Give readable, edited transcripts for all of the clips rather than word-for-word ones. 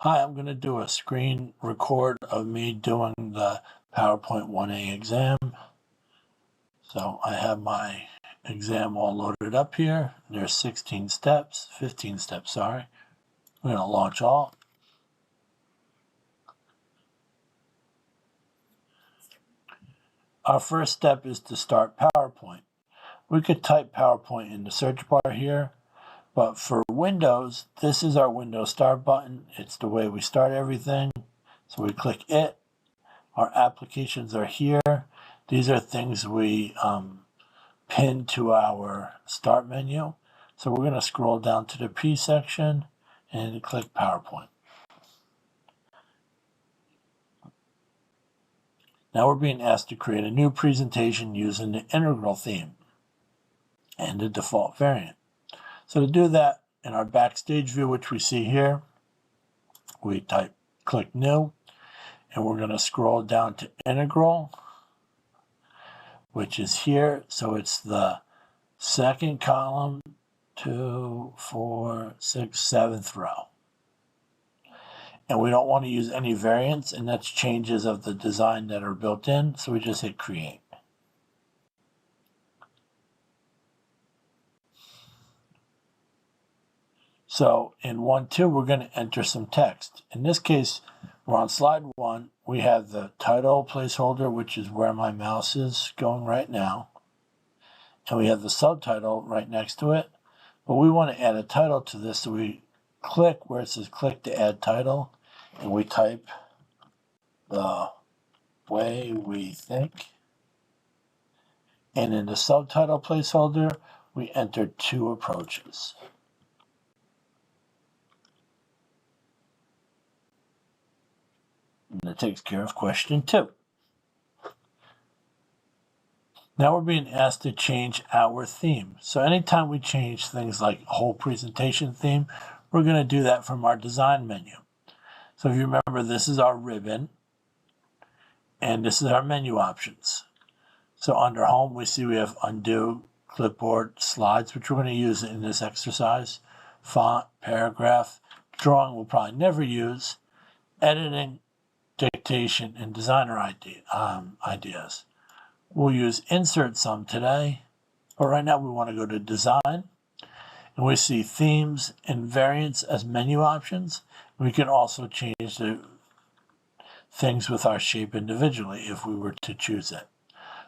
Hi, I'm going to do a screen record of me doing the PowerPoint 1A exam. So I have my exam all loaded up here. There's 15 steps, sorry. I'm going to launch all. Our first step is to start PowerPoint. We could type PowerPoint in the search bar here, but for Windows, this is our Windows Start button. It's the way we start everything. So we click it. Our applications are here. These are things we pin to our start menu. So we're going to scroll down to the P section and click PowerPoint. Now we're being asked to create a new presentation using the integral theme and the default variant. So to do that, in our backstage view, which we see here, we click new, and we're going to scroll down to integral, which is here. So it's the second column, 2, 4, 6, 7th row. And we don't want to use any variants, and that's changes of the design that are built in, so we just hit create. So in 1.2, we're going to enter some text. In this case, we're on slide 1. We have the title placeholder, which is where my mouse is going right now. And we have the subtitle right next to it. But we want to add a title to this, so we click where it says click to add title, and we type the way we think. And in the subtitle placeholder, we enter 2 approaches. And that takes care of question 2. Now we're being asked to change our theme. So anytime we change things like whole presentation theme, we're going to do that from our design menu. So if you remember, this is our ribbon, and this is our menu options. So under home, we see we have undo, clipboard, slides, which we're going to use in this exercise, font, paragraph, drawing we'll probably never use, editing, dictation, and designer ideas. We'll use insert some today, but right now we want to go to design, and we see themes and variants as menu options. We can also change the things with our shape individually if we were to choose it.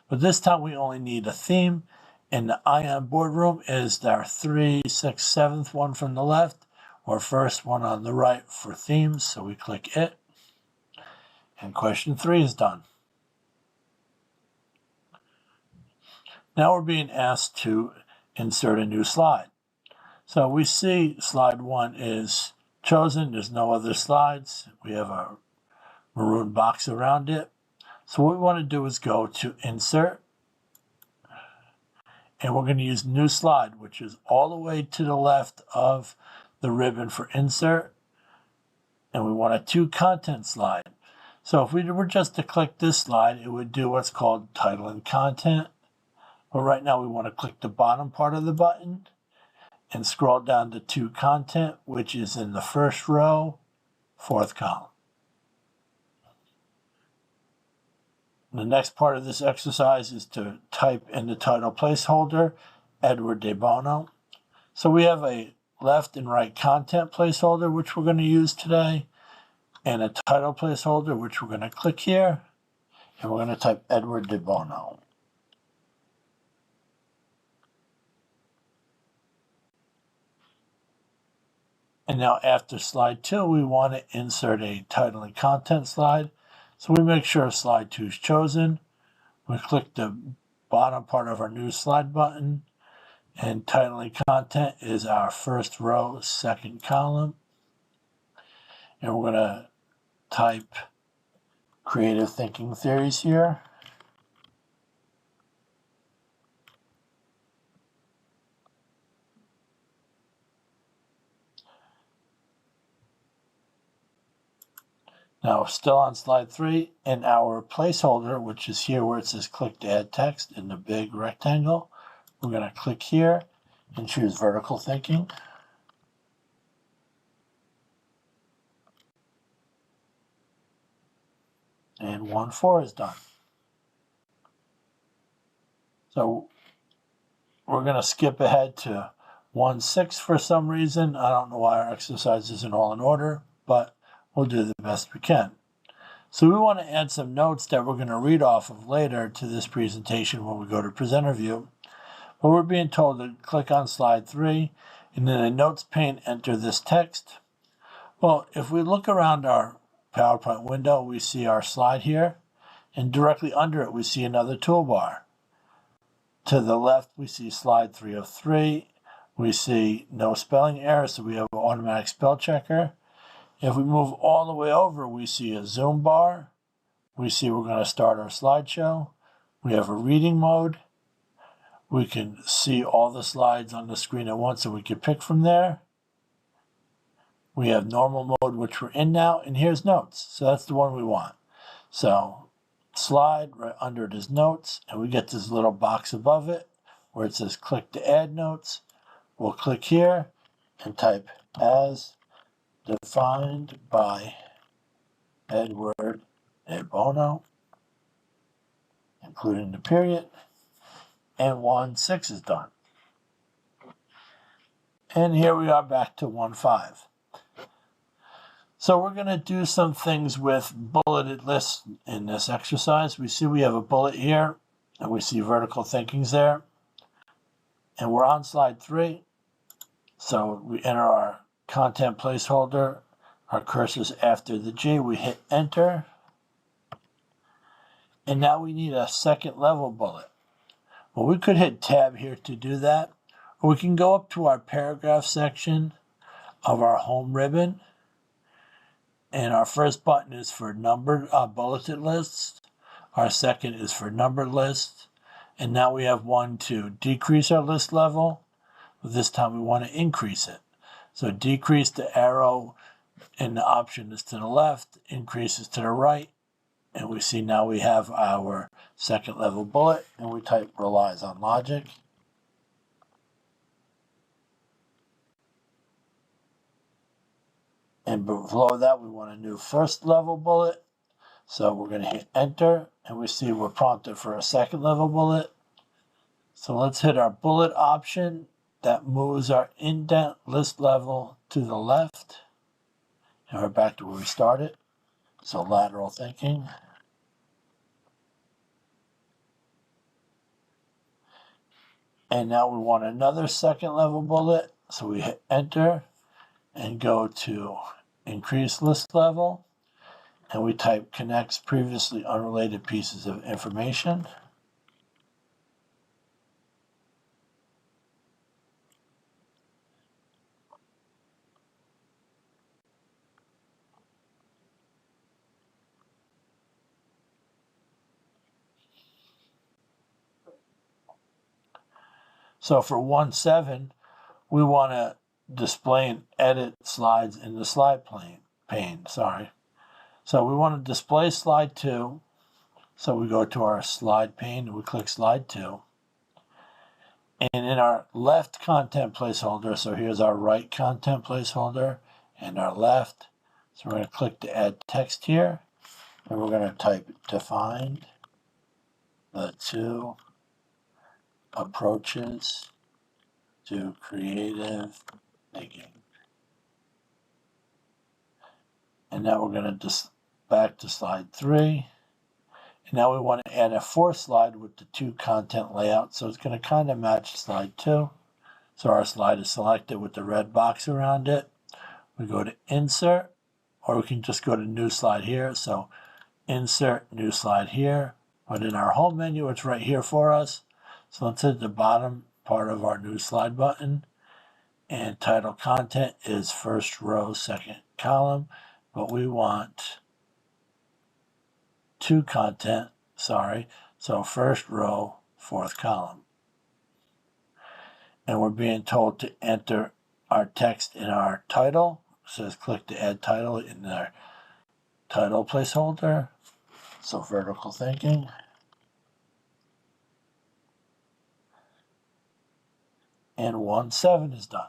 But this time we only need a theme, and the Ion Boardroom is our 3, 6, 7th one from the left, or first one on the right for themes, so we click it. And question 3 is done. Now we're being asked to insert a new slide. So we see slide 1 is chosen. There's no other slides. We have a maroon box around it. So what we want to do is go to insert, and we're going to use new slide, which is all the way to the left of the ribbon for insert. And we want a to content slide. So if we were just to click this slide, it would do what's called title and content. But right now we want to click the bottom part of the button and scroll down to content, which is in the first row, 4th column. The next part of this exercise is to type in the title placeholder, Edward de Bono. So we have a left and right content placeholder, which we're going to use today, and a title placeholder, which we're going to click here, and we're going to type Edward de Bono. And now after slide 2, we want to insert a title and content slide. So we make sure slide 2 is chosen. We click the bottom part of our new slide button, and title and content is our first row, 2nd column. And we're going to type creative thinking theories here. Now, still on slide 3, in our placeholder, which is here where it says click to add text in the big rectangle, we're going to click here and choose vertical thinking. And 1.4 is done. So we're going to skip ahead to 1.6 for some reason. I don't know why our exercise isn't all in order, but we'll do the best we can. So we want to add some notes that we're going to read off of later to this presentation when we go to presenter view. But we're being told to click on slide 3, and in the notes pane, enter this text. Well, if we look around our PowerPoint window, we see our slide here, and directly under it, we see another toolbar. To the left, we see slide 303. We see no spelling error, so we have an automatic spell checker. If we move all the way over, we see a zoom bar. We see we're going to start our slideshow. We have a reading mode. We can see all the slides on the screen at once, so we can pick from there. We have normal mode, which we're in now, and here's notes. So that's the one we want. So slide, right under it is notes, and we get this little box above it where it says click to add notes. We'll click here and type as defined by Edward de Bono, including the period, and 1.6 is done. And here we are back to 1.5. So we're going to do some things with bulleted lists in this exercise. We see we have a bullet here, and we see vertical thinking's there. And we're on slide 3. So we enter our content placeholder, our cursor's after the G, we hit enter. And now we need a second level bullet. Well, we could hit tab here to do that, or we can go up to our paragraph section of our home ribbon. And our first button is for numbered bulleted lists. Our second is for numbered lists. And now we have one to decrease our list level. But this time we want to increase it. So decrease, the arrow and the option is to the left, increase is to the right. And we see now we have our second level bullet, and we type relies on logic. And below that, we want a new first level bullet. So we're going to hit enter, and we see we're prompted for a second level bullet. So let's hit our bullet option. That moves our indent list level to the left. And we're back to where we started. So lateral thinking. And now we want another second level bullet. So we hit enter and go to increase list level. And we type connects previously unrelated pieces of information. So for 1.7, we want to display and edit slides in the slide pane. So we want to display slide 2. So we go to our slide pane and we click slide 2. And in our left content placeholder, so here's our right content placeholder and our left. So we're going to click to add text here. And we're going to type defined the 2 approaches to creative thinking. And now we're going to back to slide 3. And now we want to add a fourth slide with the 2 content layout. So it's going to kind of match slide 2. So our slide is selected with the red box around it. We go to insert, or we can just go to new slide here. So insert new slide here. But in our home menu, it's right here for us. So let's hit the bottom part of our new slide button. And title content is first row, second column. But we want 2 content, so first row, fourth column. And we're being told to enter our text in our title. It says click to add title in our title placeholder. So vertical thinking. And 1.7 is done.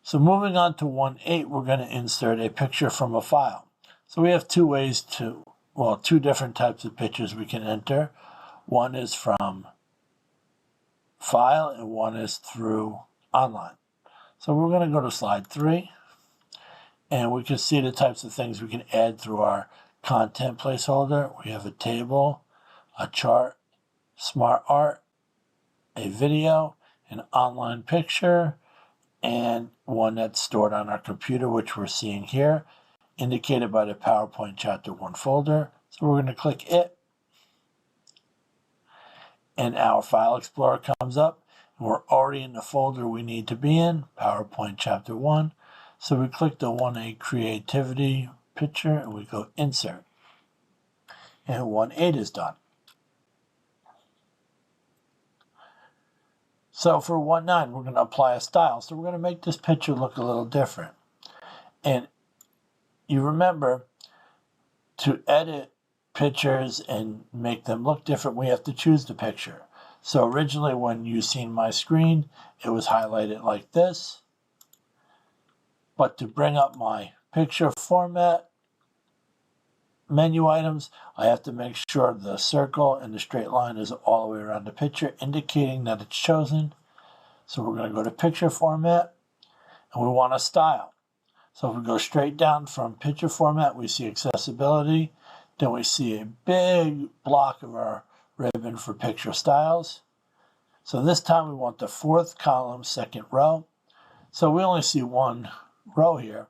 So moving on to 1.8, we're going to insert a picture from a file. So we have two different types of pictures we can enter. One is from file and one is through online. So we're going to go to slide 3, and we can see the types of things we can add through our content placeholder. We have a table, a chart, smart art, a video, an online picture, and one that's stored on our computer, which we're seeing here, indicated by the PowerPoint Chapter 1 folder. So we're going to click it, and our File Explorer comes up, and we're already in the folder we need to be in, PowerPoint Chapter 1. So we click the 1.8 Creativity picture, and we go Insert. And 1.8 is done. So for 1.9, we're going to apply a style. So we're going to make this picture look a little different. And you remember, to edit pictures and make them look different, we have to choose the picture. So originally when you seen my screen, it was highlighted like this. But to bring up my picture format menu items, I have to make sure the circle and the straight line is all the way around the picture, indicating that it's chosen. So we're going to go to picture format, and we want a style. So if we go straight down from picture format, we see accessibility. Then we see a big block of our ribbon for picture styles. So this time we want the 4th column, 2nd row. So we only see one row here.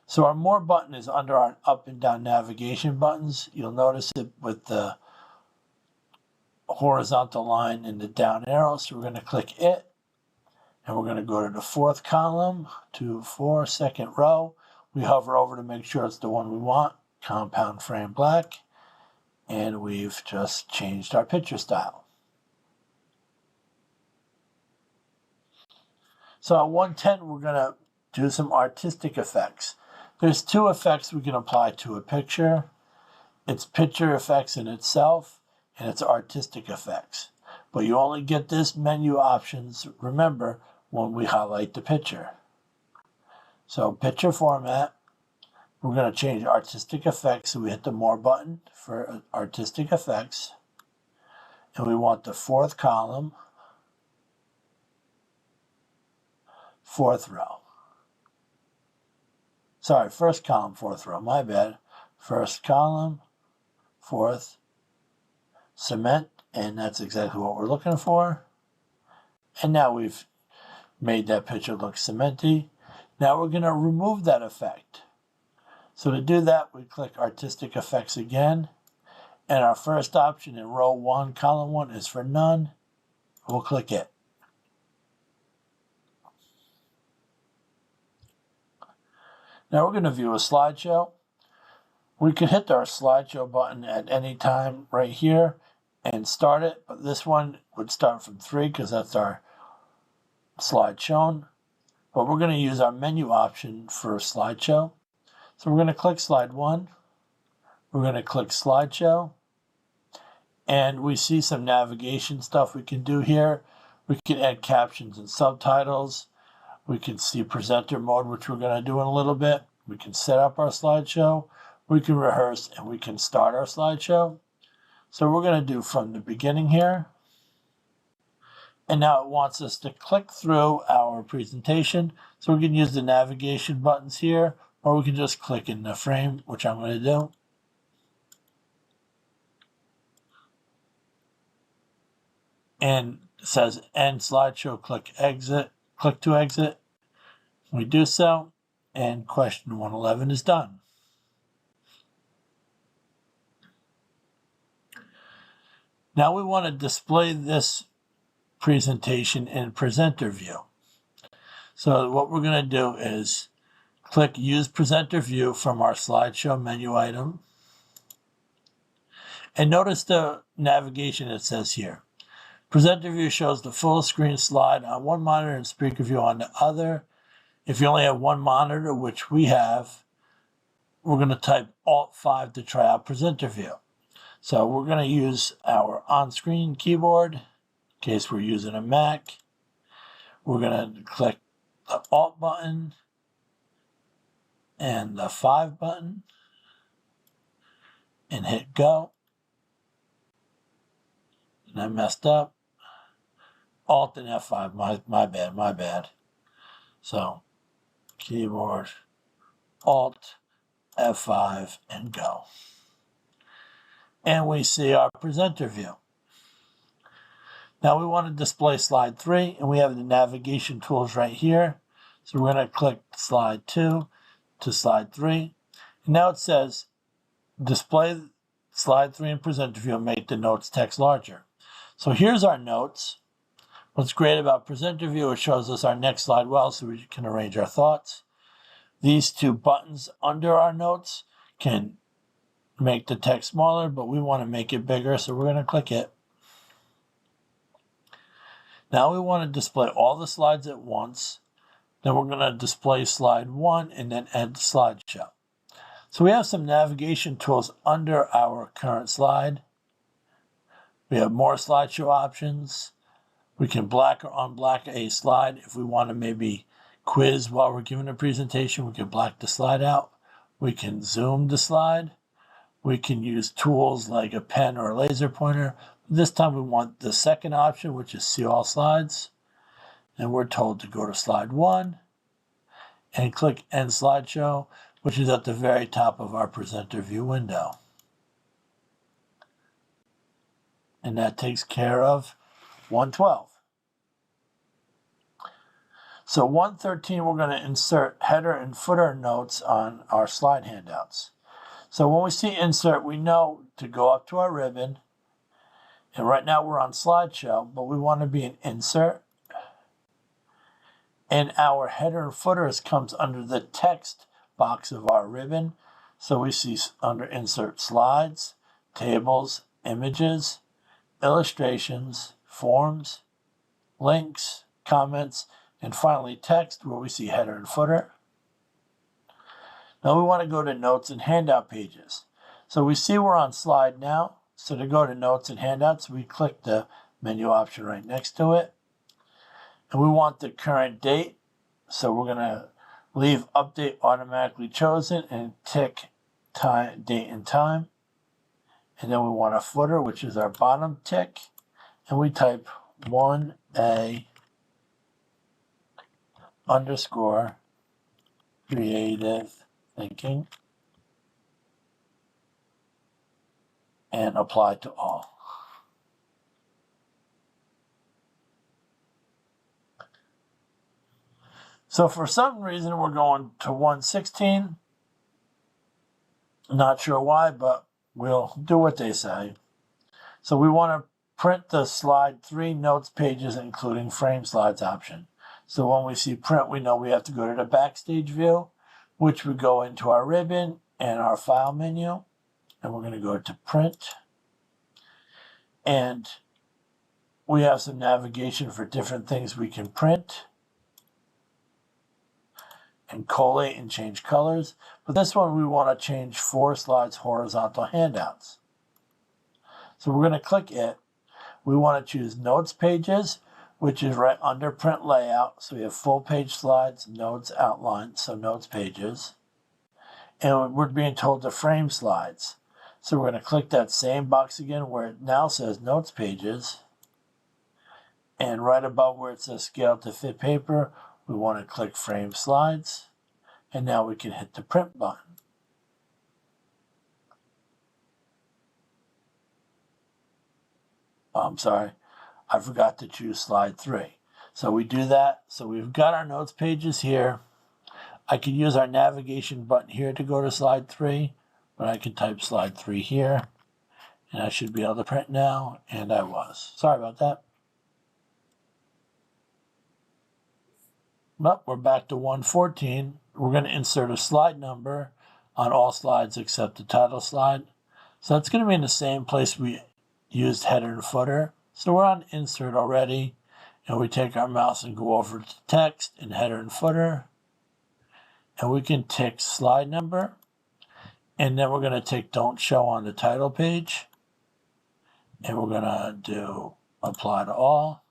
So our More button is under our up and down navigation buttons. You'll notice it with the horizontal line and the down arrow. So we're going to click it, and we're going to go to the 4th column, 2, 4, 2nd row. We hover over to make sure it's the one we want, compound frame black, and we've just changed our picture style. So at 1.10, we're going to do some artistic effects. There's 2 effects we can apply to a picture. It's picture effects in itself, and it's artistic effects. But you only get this menu options, remember, when we highlight the picture. So picture format, we're going to change artistic effects. So we hit the More button for artistic effects. And we want the 4th column, 4th row. Sorry, 1st column, 4th row, my bad. 1st column, 4th, cement, and that's exactly what we're looking for. And now we've made that picture look cementy. Now we're going to remove that effect. So to do that, we click Artistic Effects again. And our first option in row 1, column 1 is for none. We'll click it. Now we're going to view a slideshow. We can hit our slideshow button at any time right here and start it, but this one would start from 3 because that's our slide shown. But we're going to use our menu option for slideshow. So we're going to click slide 1. We're going to click slideshow. And we see some navigation stuff we can do here. We can add captions and subtitles. We can see presenter mode, which we're going to do in a little bit. We can set up our slideshow. We can rehearse, and we can start our slideshow. So we're going to do from the beginning here. And now it wants us to click through our presentation. So we can use the navigation buttons here, or we can just click in the frame, which I'm going to do. And it says end slideshow, click exit, click to exit. We do so, and question 111 is done. Now we want to display this presentation in presenter view. So what we're going to do is click Use Presenter View from our slideshow menu item. And notice the navigation it says here. Presenter View shows the full screen slide on one monitor and speaker view on the other. If you only have one monitor, which we have, we're going to type Alt-5 to try out Presenter View. So we're going to use our on-screen keyboard in case we're using a Mac. We're going to click the Alt button and the 5 button and hit go. And I messed up. Alt and F5, my bad. So keyboard, Alt, F5, and go. And we see our presenter view. Now we want to display slide 3, and we have the navigation tools right here. So we're going to click slide 2 to slide 3. And now it says display slide 3 in presenter view and make the notes text larger. So here's our notes. What's great about presenter view, it shows us our next slide well so we can arrange our thoughts. These 2 buttons under our notes can make the text smaller, but we want to make it bigger, so we're going to click it. Now we want to display all the slides at once. Then we're going to display slide 1 and then add the slideshow. So we have some navigation tools under our current slide. We have more slideshow options. We can black or unblack a slide. If we want to maybe quiz while we're giving a presentation, we can black the slide out. We can zoom the slide. We can use tools like a pen or a laser pointer. This time we want the second option, which is see all slides. And we're told to go to slide 1 and click end slideshow, which is at the very top of our presenter view window. And that takes care of 112. So 113, we're going to insert header and footer notes on our slide handouts. So when we see insert, we know to go up to our ribbon. And right now we're on slideshow, but we want to be in insert. And our header and footers comes under the text box of our ribbon. So we see under insert slides, tables, images, illustrations, forms, links, comments, and finally text, where we see header and footer. Now we want to go to notes and handout pages. So we see we're on slide now. So to go to notes and handouts, we click the menu option right next to it. And we want the current date. So we're going to leave update automatically chosen and tick time, date and time. And then we want a footer, which is our bottom tick. And we type 1A underscore creative thinking and apply to all. So for some reason we're going to 116. Not sure why, but we'll do what they say. So we want to print the slide 3 notes pages, including frame slides option. So when we see print, we know we have to go to the backstage view, which would go into our ribbon and our file menu. And we're going to go to print. And we have some navigation for different things we can print and collate and change colors. But this one, we want to change 4 slides horizontal handouts. So we're going to click it. We want to choose notes pages, which is right under print layout. So we have full page slides, notes, outlines, so notes pages. And we're being told to frame slides. So we're going to click that same box again where it now says notes pages. And right above where it says scale to fit paper, we want to click frame slides. And now we can hit the print button. I'm sorry, I forgot to choose slide 3. So we do that. So we've got our notes pages here. I can use our navigation button here to go to slide 3, but I can type slide 3 here, and I should be able to print now, and I was. Sorry about that. But we're back to 114. We're going to insert a slide number on all slides except the title slide. So that's going to be in the same place we used header and footer. So we're on insert already, and we take our mouse and go over to text and header and footer, and we can tick slide number, and then we're going to tick don't show on the title page, and we're going to do apply to all,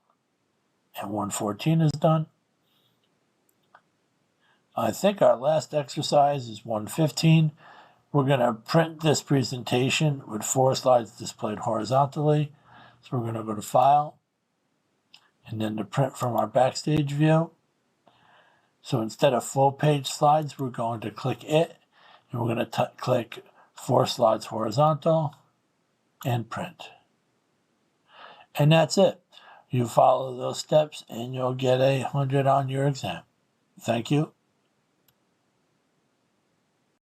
and 114 is done. I think our last exercise is 115. We're going to print this presentation with 4 slides displayed horizontally. So we're going to go to File, and then to print from our Backstage view. So instead of full page slides, we're going to click it, and we're going to click 4 slides horizontal and print. And that's it. You follow those steps and you'll get 100 on your exam. Thank you.